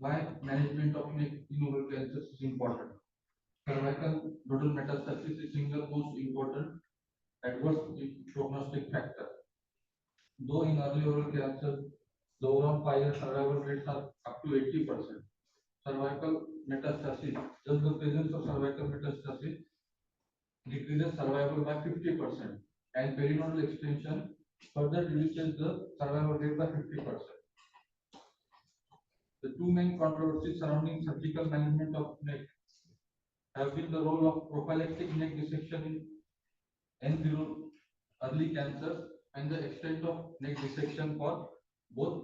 Why management of neck in oral cancers is important? Cervical nodal metastasis is single most important adverse prognostic factor. Though in early oral cancer, the overall 5-year survival rates are up to 80%. Cervical metastasis, just the presence of cervical metastasis decreases survival by 50%, and perinodal extension further reduces the survival rate by 50%. The two main controversies surrounding surgical management of neck have been the role of prophylactic neck dissection in N0 early cancers and the extent of neck dissection for both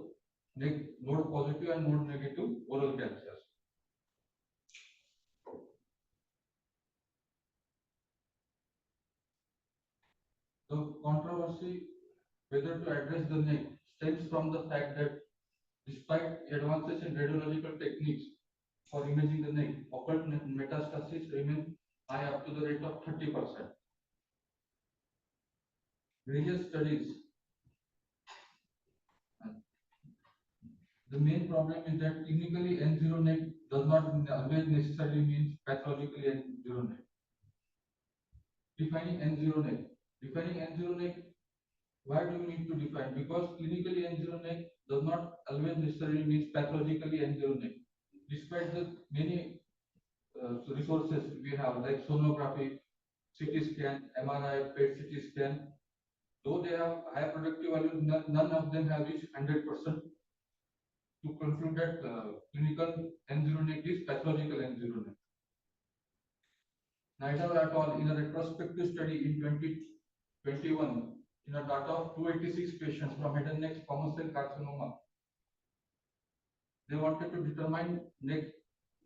node positive and node negative oral cancers. The controversy whether to address the neck stems from the fact that despite advances in radiological techniques for imaging the neck, occult metastasis remain high up to the rate of 30%. Various studies. The main problem is that clinically N0 neck does not always necessarily mean pathologically N0 neck. Defining N0 neck. Defining N0 neck, why do we need to define? Because clinically N0 neck does not always necessarily mean pathologically N0 neck. Despite the many resources we have like sonography, CT scan, MRI, PET CT scan, though they have high productive values, none of them have reached 100% to conclude that clinical N0 neck is pathological N0 neck. Neither at all in a retrospective study in 2021 in a data of 286 patients from head and neck squamous cell carcinoma. They wanted to determine neck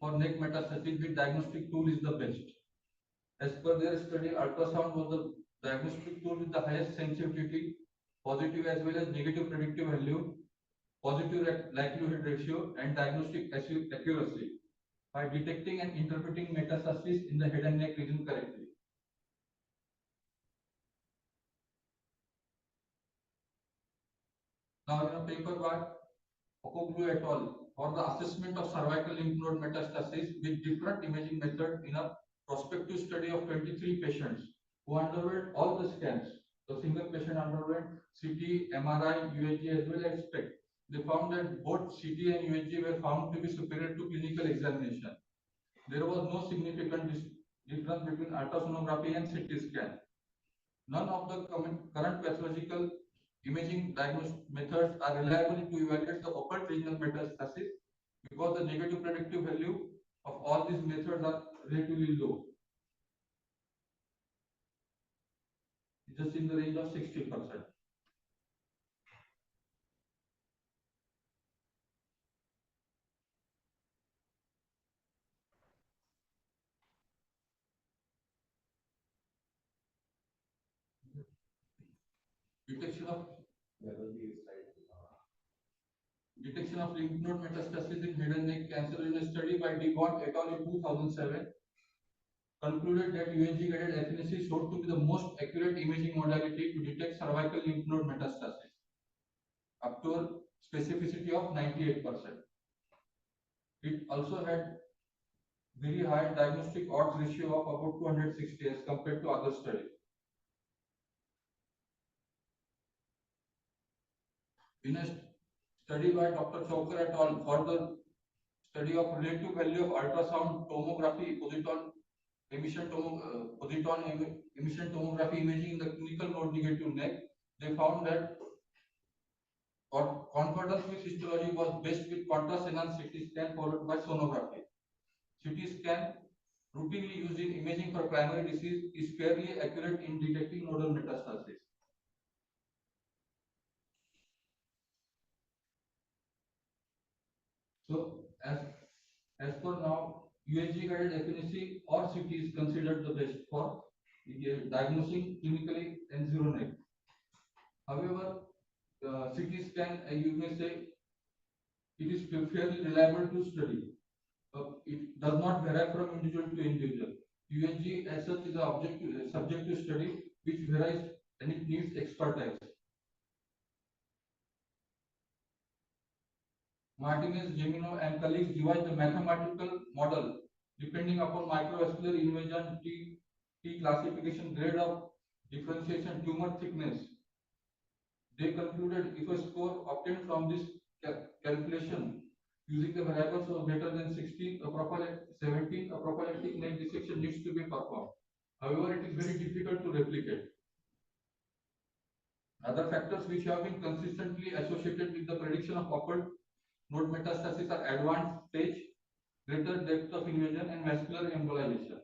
metastasis which diagnostic tool is the best. As per their study, ultrasound was the diagnostic tool with the highest sensitivity, positive as well as negative predictive value, positive likelihood ratio, and diagnostic accuracy by detecting and interpreting metastasis in the head and neck region correctly. Now, in a paper by Okoglu et al. For the assessment of cervical lymph node metastasis with different imaging method in a prospective study of 23 patients who underwent all the scans. The single patient underwent CT, MRI, USG as well as SPECT. They found that both CT and USG were found to be superior to clinical examination. There was no significant difference between ultrasonography and CT scan. None of the current pathological imaging diagnostic methods are reliable to evaluate the occult regional metastasis because the negative predictive value of all these methods are relatively low, just in the range of 60%. Detection of lymph node metastasis in head and neck cancer in a study by Devon et al. In 2007 concluded that USG guided FNC showed to be the most accurate imaging modality to detect cervical lymph node metastasis up to a specificity of 98%. It also had very high diagnostic odds ratio of about 260 as compared to other studies. In a study by Dr. Chokar et al. For the study of relative value of ultrasound tomography positron emission tomography imaging in the clinical node negative neck, they found that concordance with histology was best with contrast enhanced CT scan followed by sonography. CT scan, routinely used in imaging for primary disease, is fairly accurate in detecting nodal metastasis. So, as per now, USG guided FNC or CT is considered the best for diagnosing clinically N0 neck. However, CT scan, you may say, it is fairly reliable to study. It does not vary from individual to individual. USG as such is a subjective study which varies and it needs expertise. Martinez, Gemino, and colleagues devised a mathematical model depending upon microvascular invasion, T classification, grade of differentiation, tumor thickness. They concluded if a score obtained from this calculation using the variables was greater than 16, a prophylactic 17, a prophylactic neck dissection needs to be performed. However, it is very difficult to replicate. Other factors which have been consistently associated with the prediction of occult node metastasis are advanced stage, greater depth of invasion, and vascular embolization.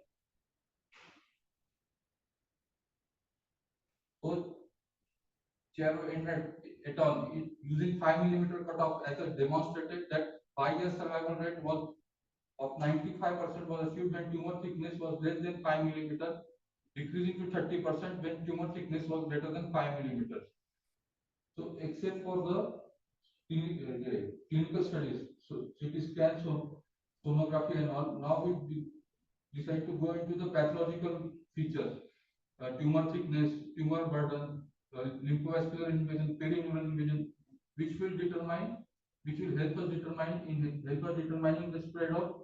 So, Chero et al. Using 5 millimeter cutoff as a demonstrated that 5-year survival rate was of 95% was achieved when tumor thickness was less than 5 millimeter, decreasing to 30% when tumor thickness was greater than 5 millimeters. So, except for the clinical studies, so CT scans, so sonography and all, now we decide to go into the pathological features, tumor thickness, tumor burden, lymphovascular invasion, perineural invasion, which will help us determining the spread of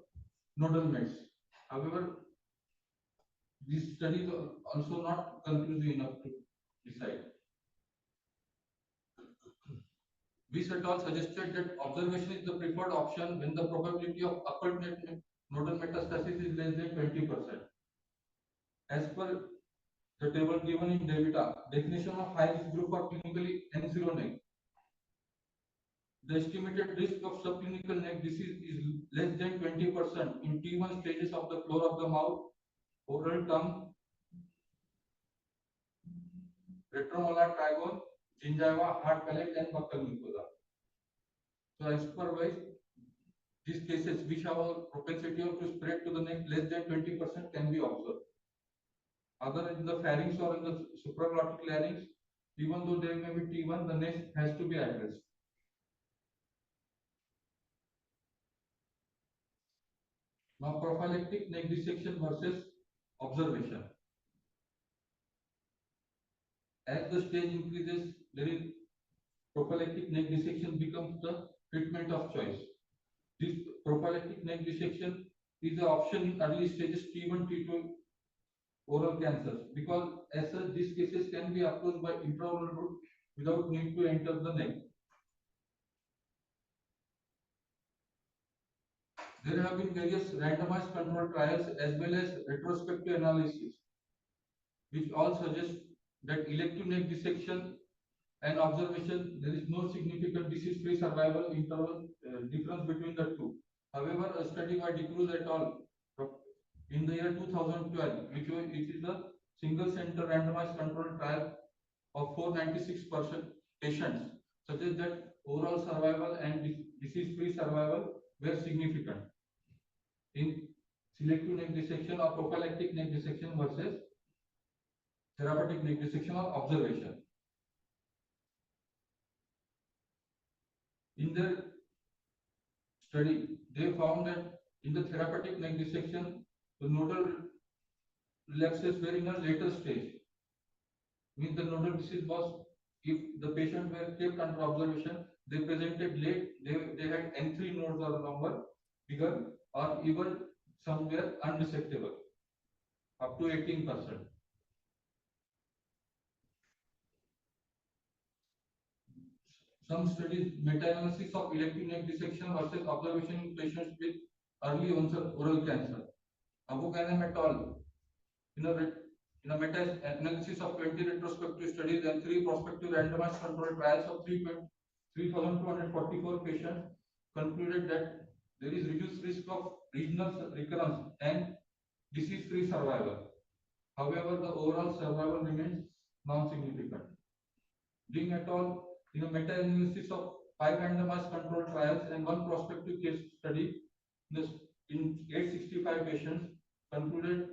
nodal mets. However, these studies are also not conclusive enough to decide. This et al. Suggested that observation is the preferred option when the probability of occult nodal metastasis is less than 20%. As per the table given in DEVITA, definition of high risk group are clinically enseronic. The estimated risk of subclinical neck disease is less than 20% in T1 stages of the floor of the mouth, oral tongue, retromolar trigone, gingiva, hard palate, and buccal mucosa. So, as per wise, these cases which have a propensity to spread to the neck less than 20% can be observed. Other in the pharynx or in the supraglottic larynx, even though there may be T1, the neck has to be addressed. Now, prophylactic neck dissection versus observation. As the stage increases, there is prophylactic neck dissection becomes the treatment of choice. This prophylactic neck dissection is the option in early stages T1, T2 oral cancers because as such these cases can be approached by intraoral route without need to enter the neck. There have been various randomized controlled trials as well as retrospective analysis which all suggest that elective neck dissection and observation there is no significant disease-free survival interval difference between the two. However, a study by DeCruz et al. In the year 2012, which is a single center randomized controlled trial of 496 patients, suggests that overall survival and disease-free survival were significant in selective neck dissection or prophylactic neck dissection versus therapeutic neck dissection or observation. In their study, they found that in the therapeutic neck dissection, the nodal relapses were in a later stage. Means the nodal disease was, if the patient were kept under observation, they presented late, they had N3 nodes or longer, bigger, or even some were undissectable, up to 18%. Some studies, meta-analysis of elective neck dissection versus observation in patients with early onset oral cancer. Abu Ghanem et al. In a meta-analysis of 20 retrospective studies and 3 prospective randomized controlled trials of 3,244 patients concluded that there is reduced risk of regional recurrence and disease-free survival. However, the overall survival remains non-significant. Ding et al. In a meta-analysis of 5 randomized controlled trials and 1 prospective case study in 865 patients concluded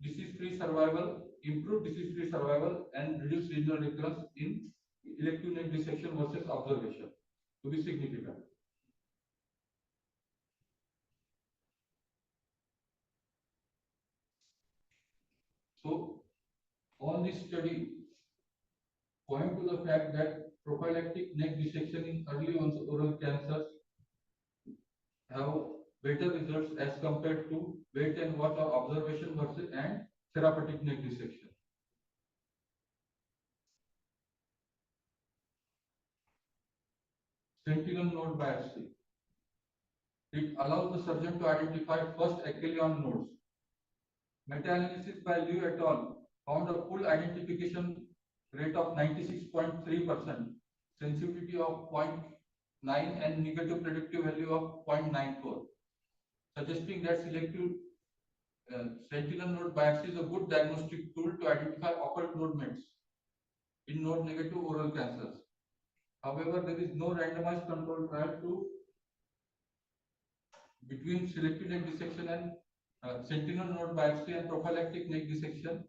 disease-free survival, improved disease-free survival, and reduced regional recurrence in elective neck dissection versus observation to be significant. So, all this study point to the fact that prophylactic neck dissection in early onset oral cancers better results as compared to wait and watch or observation versus and therapeutic neck dissection. Sentinel node biopsy. It allows the surgeon to identify first achelion nodes. Meta-analysis by Liu et al. Found a full identification rate of 96.3%, sensitivity of 0.9 and negative predictive value of 0.94, suggesting that selective sentinel node biopsy is a good diagnostic tool to identify occult node mets in node negative oral cancers. However, there is no randomized control trial to between selective neck dissection and sentinel node biopsy and prophylactic neck dissection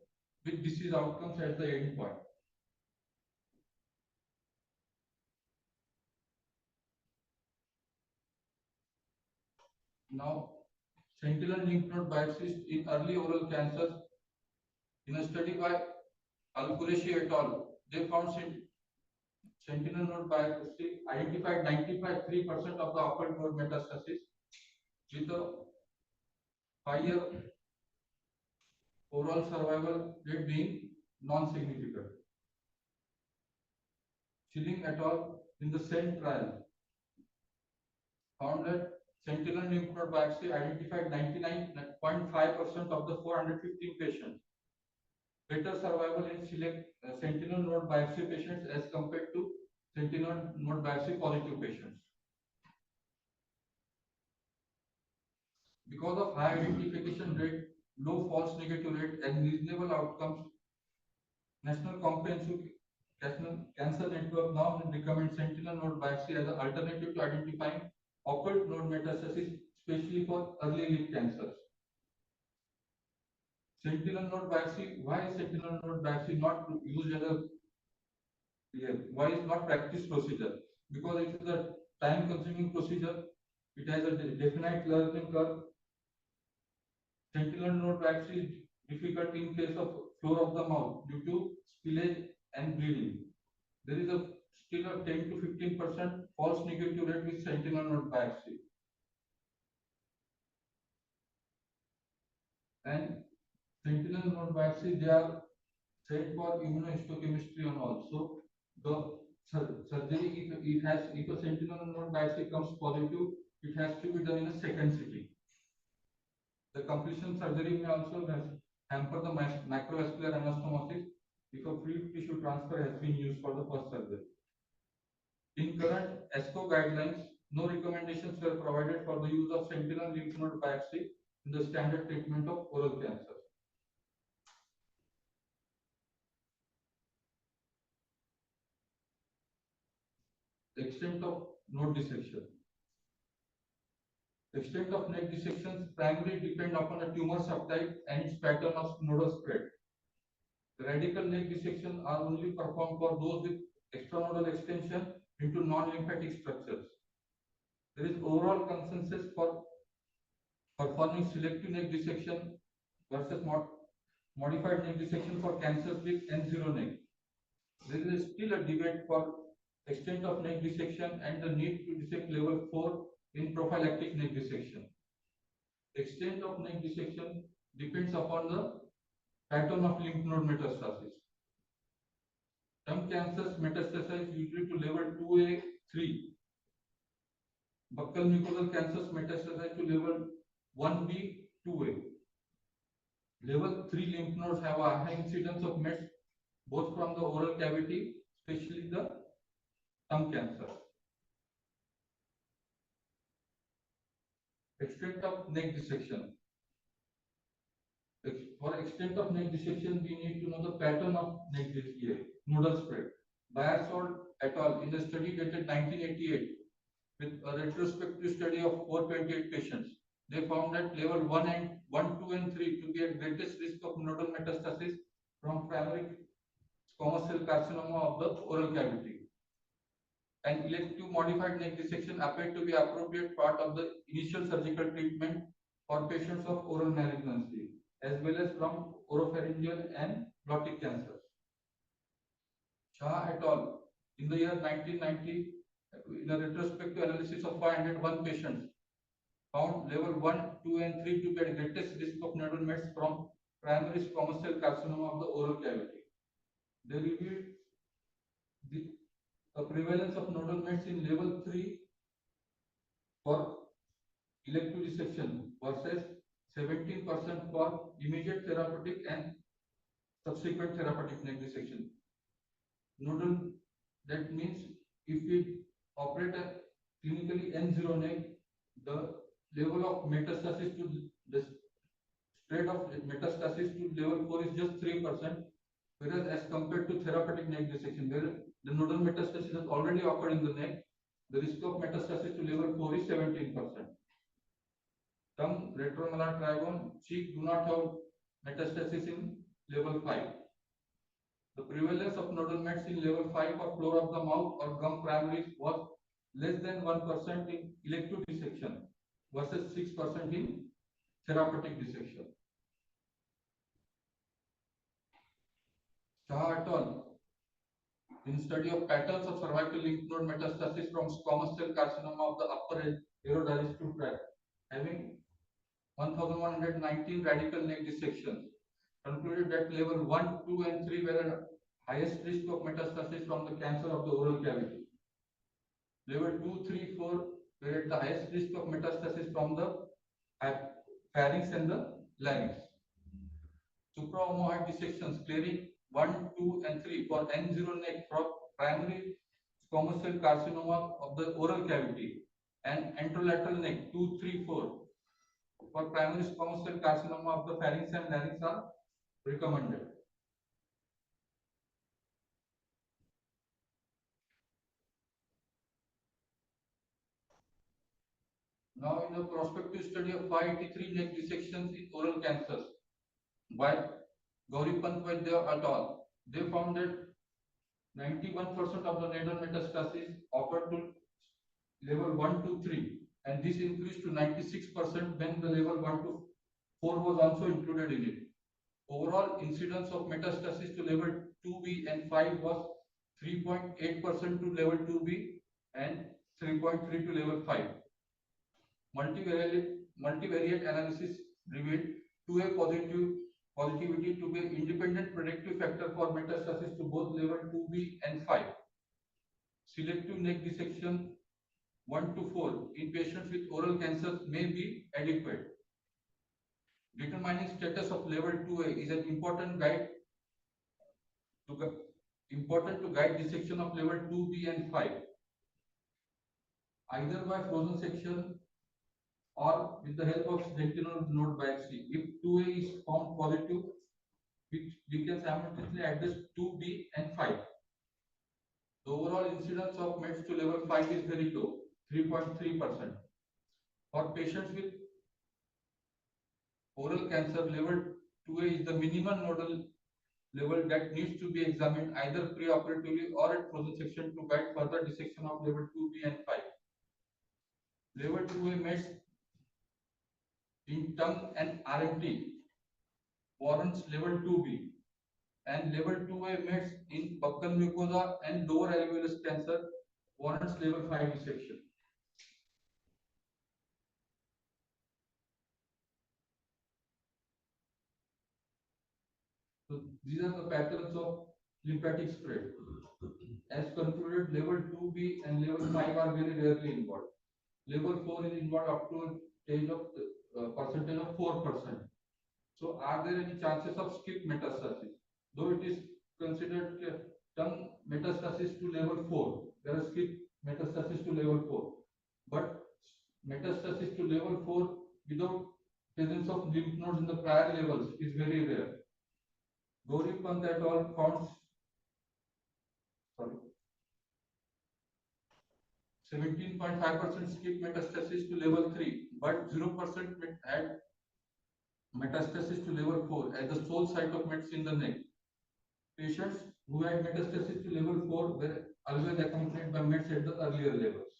with disease outcomes at the end point. Now, sentinel lymph node biopsies in early oral cancers. In a study by Al-Qureshi et al., they found sentinel node biopsy identified 95.3% of the occult node metastasis with a 5-year overall survival rate being non-significant. Schilling et al. In the same trial found that sentinel lymph node biopsy identified 99.5% of the 415 patients. Better survival in sentinel node biopsy patients as compared to sentinel node biopsy positive patients. Because of high identification rate, low false negative rate, and reasonable outcomes, National Comprehensive Cancer Network now recommends sentinel node biopsy as an alternative to identifying occult node metastasis, especially for early lip cancers. Sentinel node biopsy, why is sentinel node biopsy not used as a why is not practice procedure? Because it is a time consuming procedure, it has a definite learning curve. Sentinel node biopsy is difficult in case of floor of the mouth due to spillage and bleeding. There is still a 10 to 15% false negative rate with sentinel node biopsy. And sentinel node biopsy, they are said for immunohistochemistry and also the surgery, if a sentinel node biopsy comes positive, it has to be done in a second sitting. The completion surgery may also hamper the macrovascular anastomosis if a free tissue transfer has been used for the first surgery. In current ESCO guidelines, no recommendations were provided for the use of sentinel lymph node biopsy in the standard treatment of oral cancer. Extent of node dissection. Extent of neck dissections primarily depend upon the tumor subtype and its pattern of nodal spread. The radical neck dissections are only performed for those with extranodal extension into non-lymphatic structures. There is overall consensus for performing selective neck dissection versus modified neck dissection for cancers with N0 neck. There is still a debate for extent of neck dissection and the need to dissect level 4 in prophylactic neck dissection. Extent of neck dissection depends upon the pattern of lymph node metastasis. Some cancers metastasize usually to level 2A, 3. Buccal mucosal cancers metastasize to level 1B, 2A. Level 3 lymph nodes have a high incidence of mets both from the oral cavity, especially the tongue cancer. Extent of neck dissection. For extent of neck dissection, we need to know the pattern of neck nodal spread. Bayersford et al. In a study dated 1988 with a retrospective study of 428 patients, they found that level 1, 2, and 3 to be at greatest risk of nodal metastasis from primary squamous cell carcinoma of the oral cavity. And elective modified neck dissection appeared to be appropriate part of the initial surgical treatment for patients of oral malignancy, as well as from oropharyngeal and glottic cancers. Shah et al. In the year 1990, in a retrospective analysis of 501 patients, found level 1, 2, and 3 to get greatest risk of nodal mets from primary squamous cell carcinoma of the oral cavity. They revealed the prevalence of nodal mets in level 3 for elective dissection versus 17% for immediate therapeutic and subsequent therapeutic neck dissection. Nodal, that means if we operate a clinically N0 neck, the level of metastasis to the spread of metastasis to level 4 is just 3%, whereas as compared to therapeutic neck dissection, where the nodal metastasis has already occurred in the neck, the risk of metastasis to level 4 is 17%. Tongue, retromalar trigone, cheek do not have metastasis in level 5. The prevalence of nodal mets in level 5 for floor of the mouth or gum primaries was less than 1% in elective dissection versus 6% in therapeutic dissection. Shah et al. In study of patterns of cervical lymph node metastasis from squamous cell carcinoma of the upper aerodigestive tract, having 1119 radical neck dissections, concluded that level 1, 2, and 3 were at highest risk of metastasis from the cancer of the oral cavity. Level 2, 3, 4 were at the highest risk of metastasis from the pharynx and the larynx. Supraomohyoid dissections clearing 1, 2, and 3 for N0 neck from primary squamous cell carcinoma of the oral cavity and anterolateral neck 2, 3, 4 for primary squamous cell carcinoma of the pharynx and larynx are recommended. Now, in a prospective study of 583 neck dissections in oral cancers by Gauripant Vaidya et al., they found that 91% of the nodal metastasis occurred to level 1 to 3, and this increased to 96% when the level 1 to 4 was also included in it. Overall incidence of metastasis to level 2B and 5 was 3.8% to level 2B and 3.3 to level 5. Multivariate analysis revealed 2A positivity to be an independent predictive factor for metastasis to both level 2B and 5. Selective neck dissection 1 to 4 in patients with oral cancers may be adequate. Determining status of level 2A is an important to guide dissection of level 2B and 5, either by frozen section or with the help of sentinel node biopsy. If 2A is found positive, we can simultaneously address 2B and 5. The overall incidence of mets to level 5 is very low, 3.3%. For patients with oral cancer, level 2A is the minimum nodal level that needs to be examined either preoperatively or at frozen section to guide further dissection of level 2B and 5. Level 2A mets in tongue and RMT warrants level 2B, and level 2A mets in buccal mucosa and lower alveolus cancer warrants level 5 dissection. So these are the patterns of lymphatic spread. As concluded, level 2B and level 5 are very rarely involved. Level 4 is involved up to a stage of percentage of 4%. So are there any chances of skip metastasis? Though it is considered tongue metastasis to level 4, there are skip metastasis to level 4. But metastasis to level 4 without presence of lymph nodes in the prior levels is very rare. Gauripant et al. Found 17.5% skip metastasis to level 3, but 0% had metastasis to level 4 at the sole site of mets in the neck. Patients who had metastasis to level 4 were always accompanied by mets at the earlier levels.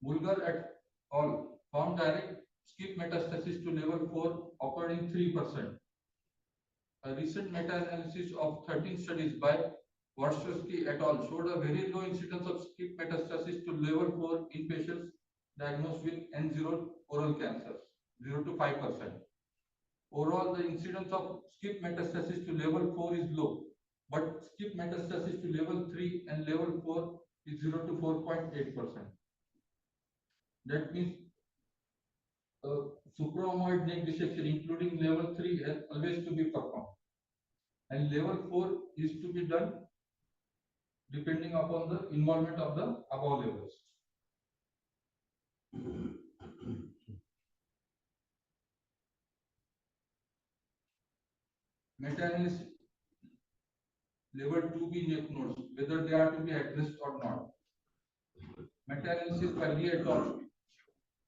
Bulgar et al. Found direct skip metastasis to level 4 occurred in 3%. A recent meta-analysis of 13 studies by Warshawski et al. Showed a very low incidence of skip metastasis to level 4 in patients diagnosed with N0 oral cancers, 0 to 5%. Overall, the incidence of skip metastasis to level 4 is low, but skip metastasis to level 3 and level 4 is 0 to 4.8%. That means supraomoid neck dissection, including level 3, has always to be performed. And level 4 is to be done depending upon the involvement of the above levels. Meta-analysis level 2B neck nodes, whether they are to be addressed or not. Meta-analysis by Lee et al.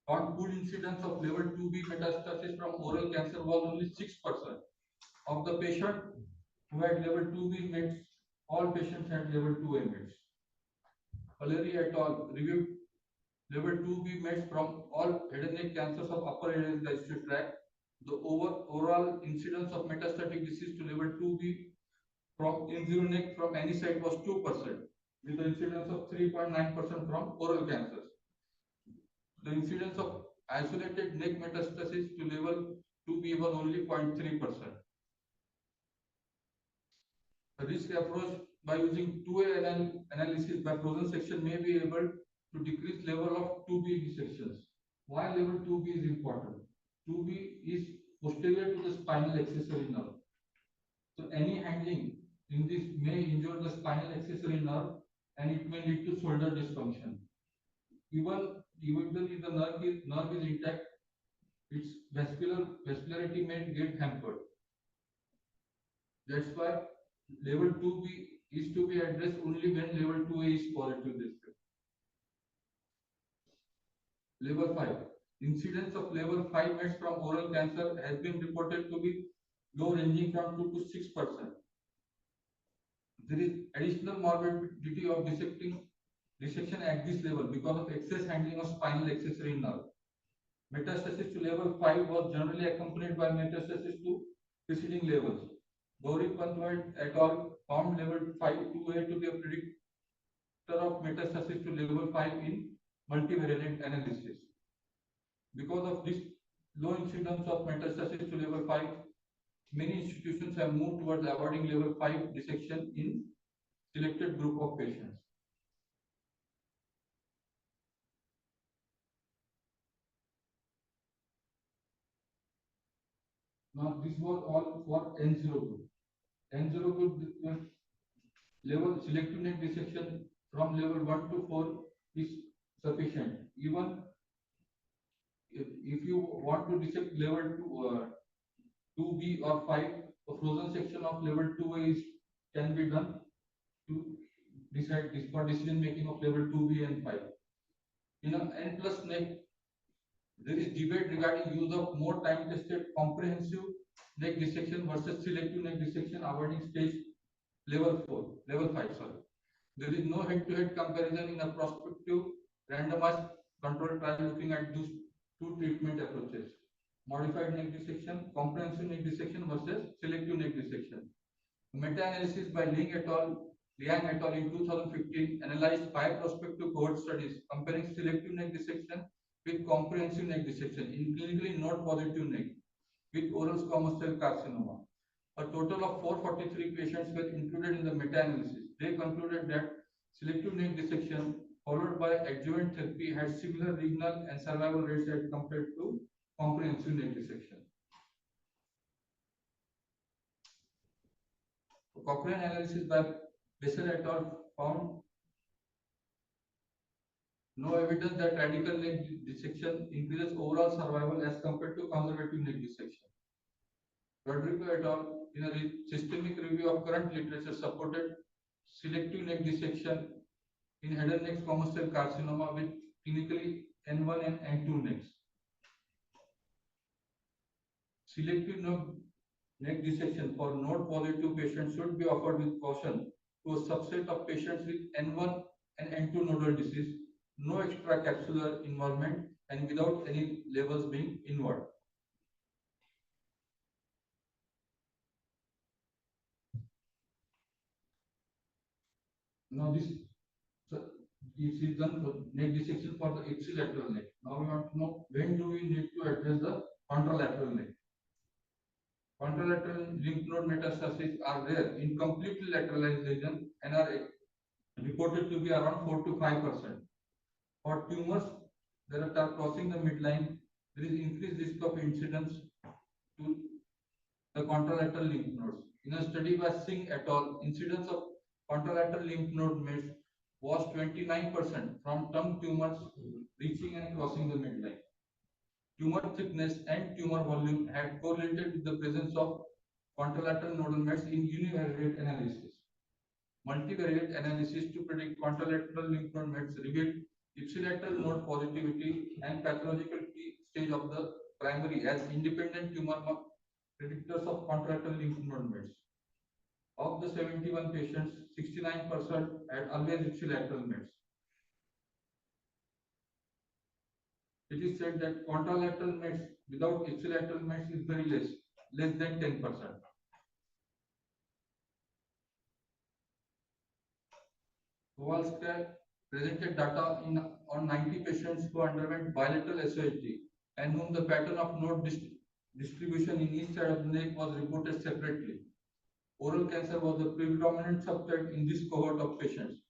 On good incidence of level 2B metastasis from oral cancer was only 6%. Of the patient who had level 2B mets, all patients had level 2A mets. Valeri et al. Reviewed level 2B mets from all head and neck cancers of upper head and digestive tract. The overall incidence of metastatic disease to level 2B from N0 neck from any site was 2%, with the incidence of 3.9% from oral cancers. The incidence of isolated neck metastasis to level 2B was only 0.3%. A risk approach by using 2A analysis by frozen section may be able to decrease level of 2B dissections. Why level 2B is important? 2B is posterior to the spinal accessory nerve. So any handling in this may injure the spinal accessory nerve and it may lead to shoulder dysfunction. Even if the nerve is intact, its vascularity may get hampered. That's why level 2B is to be addressed only when level 2A is positive. Level 5. Incidence of level 5 mets from oral cancer has been reported to be low, ranging from 2 to 6%. There is additional morbidity of dissection at this level because of excess handling of spinal accessory nerve. Metastasis to level 5 was generally accompanied by metastasis to preceding levels. Gauri Pantwad et al. Found level 5 2A to be a predictor of metastasis to level 5 in multivariate analysis. Because of this low incidence of metastasis to level 5, many institutions have moved towards avoiding level 5 dissection in selected group of patients. Now this was all for N0 group. N0 group level selective neck dissection from level 1 to 4 is sufficient. Even if you want to dissect level 2B or 5, a frozen section of level 2A can be done to decide this for decision making of level 2B and 5. In an N plus neck, there is debate regarding use of more time tested comprehensive neck dissection versus selective neck dissection avoiding stage level 5, sorry. There is no head-to-head comparison in a prospective randomized controlled trial looking at these two treatment approaches: modified neck dissection, comprehensive neck dissection versus selective neck dissection. Meta-analysis by Liang et al. In 2015 analyzed 5 prospective cohort studies comparing selective neck dissection with comprehensive neck dissection in clinically not positive neck with oral squamous cell carcinoma. A total of 443 patients were included in the meta-analysis. They concluded that selective neck dissection followed by adjuvant therapy had similar renal and survival rates as compared to comprehensive neck dissection. Cochrane analysis by Besser et al. Found no evidence that radical neck dissection increases overall survival as compared to conservative neck dissection. Rodrigo et al. In a systemic review of current literature supported selective neck dissection in head and neck squamous cell carcinoma with clinically N1 and N2 necks. Selective neck dissection for node positive patients should be offered with caution to a subset of patients with N1 and N2 nodal disease, no extracapsular involvement, and without any levels being inward. Now this It is done for neck dissection for the ipsilateral neck. Now we want to know when do we need to address the contralateral neck. Contralateral lymph node metastases are rare in completely lateralized lesion and are reported to be around 4 to 5%. For tumors that are crossing the midline, there is increased risk of incidence to the contralateral lymph nodes. In a study by Singh et al., incidence of contralateral lymph node mets was 29% from tongue tumors reaching and crossing the midline. Tumor thickness and tumor volume had correlated with the presence of contralateral nodal mets in univariate analysis. Multivariate analysis to predict contralateral lymph node mets revealed ipsilateral node positivity and pathological stage of the primary as independent tumor predictors of contralateral lymph node mets. Of the 71 patients, 69% had always ipsilateral mets. It is said that contralateral mets without ipsilateral mets is very less than 10%. Kowalski presented data on 90 patients who underwent bilateral SOHG and whom the pattern of node distribution in each side of the neck was reported separately. Oral cancer was the predominant subtype in this cohort of patients.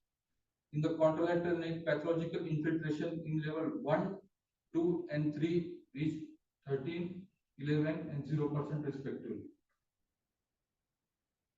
In the contralateral neck, pathological infiltration in level 1, 2, and 3 reached 13, 11, and 0% respectively.